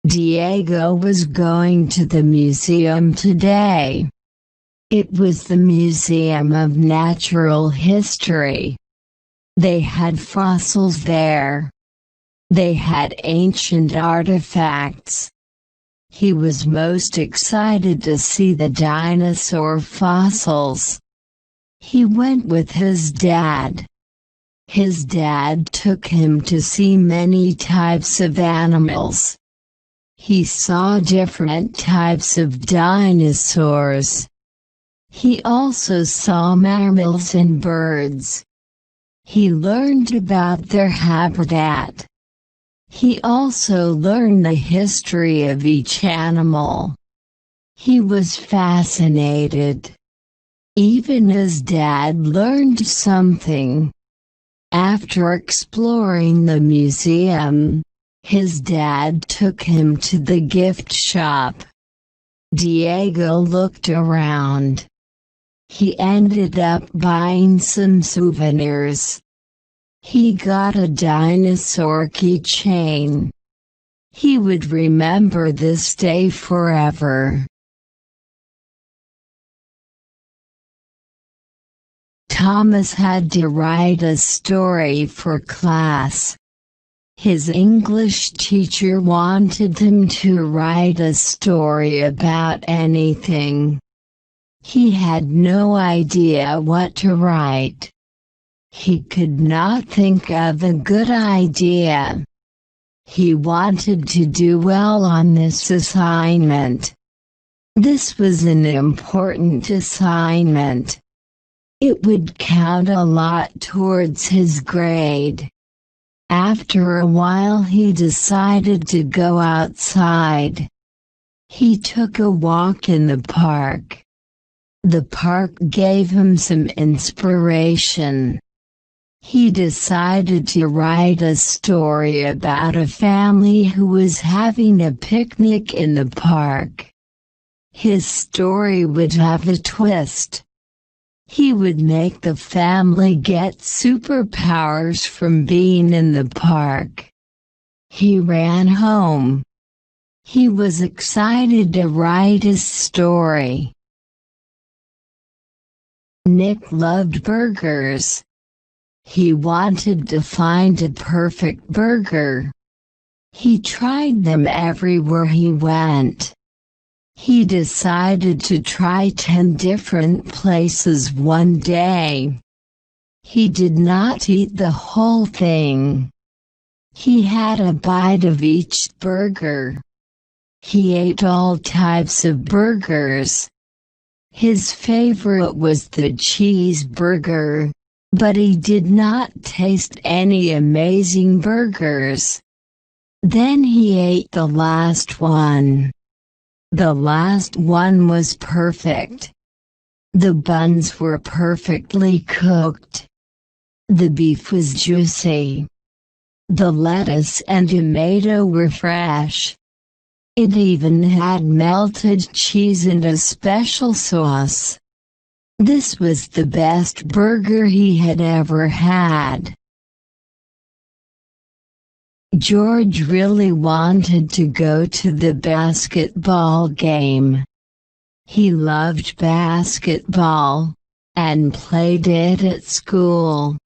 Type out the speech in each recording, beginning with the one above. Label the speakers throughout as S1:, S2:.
S1: Diego was going to the museum today. It was the Museum of Natural History. They had fossils there. They had ancient artifacts. He was most excited to see the dinosaur fossils. He went with his dad. His dad took him to see many types of animals. He saw different types of dinosaurs. He also saw mammals and birds. He learned about their habitat. He also learned the history of each animal. He was fascinated. Even his dad learned something. After exploring the museum, his dad took him to the gift shop. Diego looked around. He ended up buying some souvenirs. He got a dinosaur keychain. He would remember this day forever. Thomas had to write a story for class. His English teacher wanted him to write a story about anything. He had no idea what to write. He could not think of a good idea. He wanted to do well on this assignment. This was an important assignment. It would count a lot towards his grade. After a while he decided to go outside. He took a walk in the park. The park gave him some inspiration. He decided to write a story about a family who was having a picnic in the park. His story would have a twist. He would make the family get superpowers from being in the park. He ran home. He was excited to write his story. Nick loved burgers. He wanted to find a perfect burger. He tried them everywhere he went. He decided to try 10 different places one day. He did not eat the whole thing. He had a bite of each burger. He ate all types of burgers. His favorite was the cheeseburger, but he did not taste any amazing burgers. Then he ate the last one. The last one was perfect. The buns were perfectly cooked. The beef was juicy. The lettuce and tomato were fresh. It even had melted cheese and a special sauce. This was the best burger he had ever had. George really wanted to go to the basketball game. He loved basketball, and played it at school.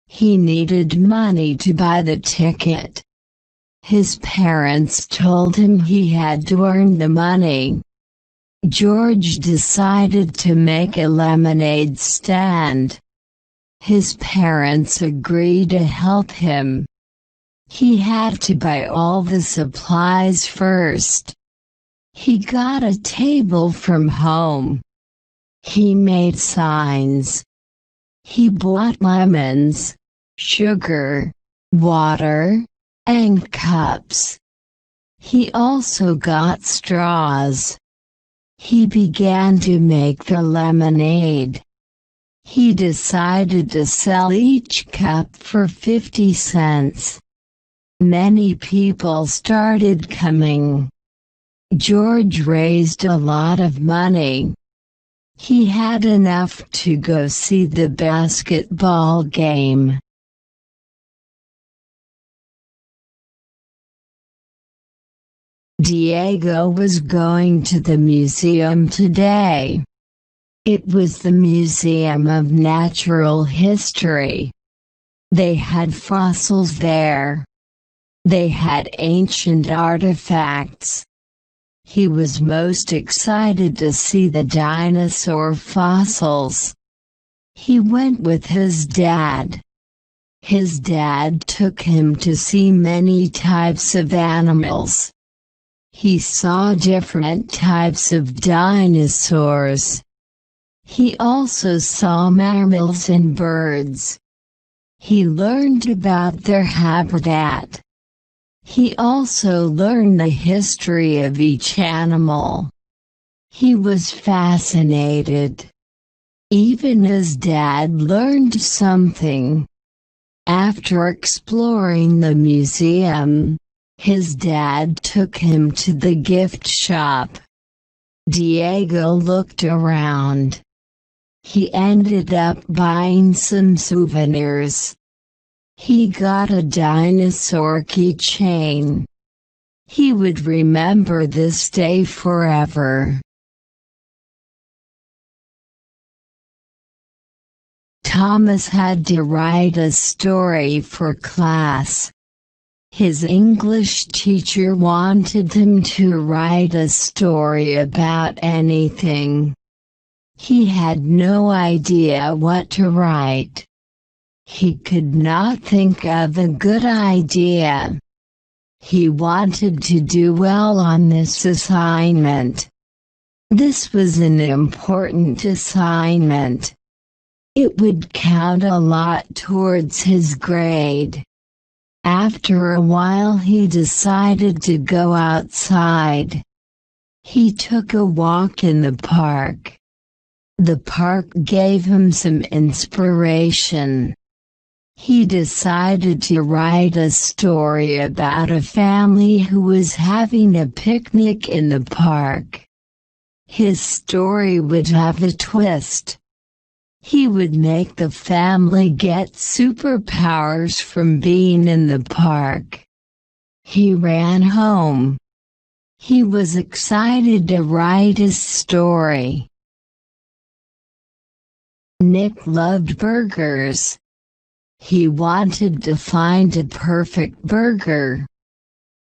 S1: He needed money to buy the ticket. His parents told him he had to earn the money. George decided to make a lemonade stand. His parents agreed to help him. He had to buy all the supplies first. He got a table from home. He made signs. He bought lemons, sugar, water, and cups. He also got straws. He began to make the lemonade. He decided to sell each cup for 50 cents. Many people started coming. George raised a lot of money. He had enough to go see the basketball game. Diego was going to the museum today. It was the Museum of Natural History. They had fossils there. They had ancient artifacts. He was most excited to see the dinosaur fossils. He went with his dad. His dad took him to see many types of animals. He saw different types of dinosaurs. He also saw mammals and birds. He learned about their habitat. He also learned the history of each animal. He was fascinated. Even his dad learned something. After exploring the museum, his dad took him to the gift shop. Diego looked around. He ended up buying some souvenirs. He got a dinosaur keychain. He would remember this day forever. Thomas had to write a story for class. His English teacher wanted him to write a story about anything. He had no idea what to write. He could not think of a good idea. He wanted to do well on this assignment. This was an important assignment. It would count a lot towards his grade. After a while he decided to go outside. He took a walk in the park. The park gave him some inspiration. He decided to write a story about a family who was having a picnic in the park. His story would have a twist. He would make the family get superpowers from being in the park. He ran home. He was excited to write his story. Nick loved burgers. He wanted to find a perfect burger.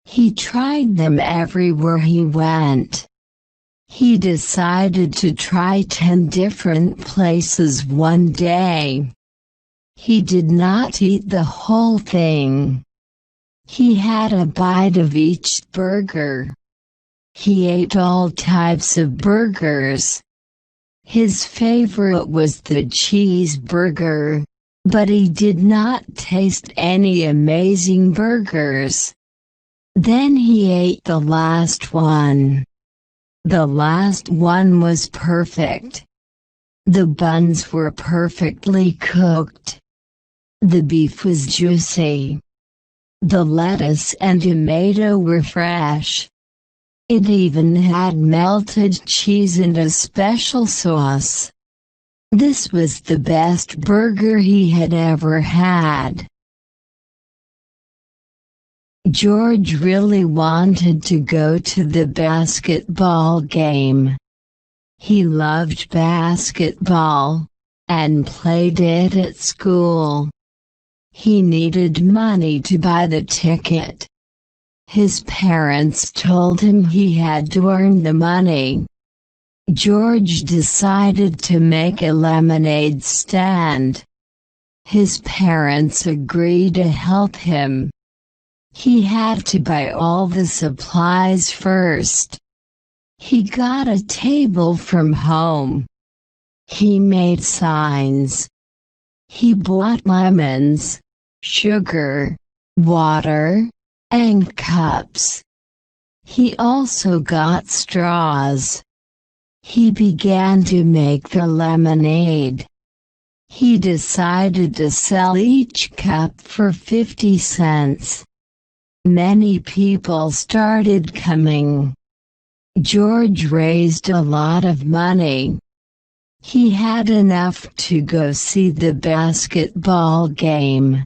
S1: He tried them everywhere he went. He decided to try 10 different places one day. He did not eat the whole thing. He had a bite of each burger. He ate all types of burgers. His favorite was the cheeseburger, but he did not taste any amazing burgers. Then he ate the last one. The last one was perfect. The buns were perfectly cooked. The beef was juicy. The lettuce and tomato were fresh. It even had melted cheese and a special sauce. This was the best burger he had ever had. George really wanted to go to the basketball game. He loved basketball, and played it at school. He needed money to buy the ticket. His parents told him he had to earn the money. George decided to make a lemonade stand. His parents agreed to help him. He had to buy all the supplies first. He got a table from home. He made signs. He bought lemons, sugar, water, and cups. He also got straws. He began to make the lemonade. He decided to sell each cup for 50 cents. Many people started coming. George raised a lot of money. He had enough to go see the basketball game.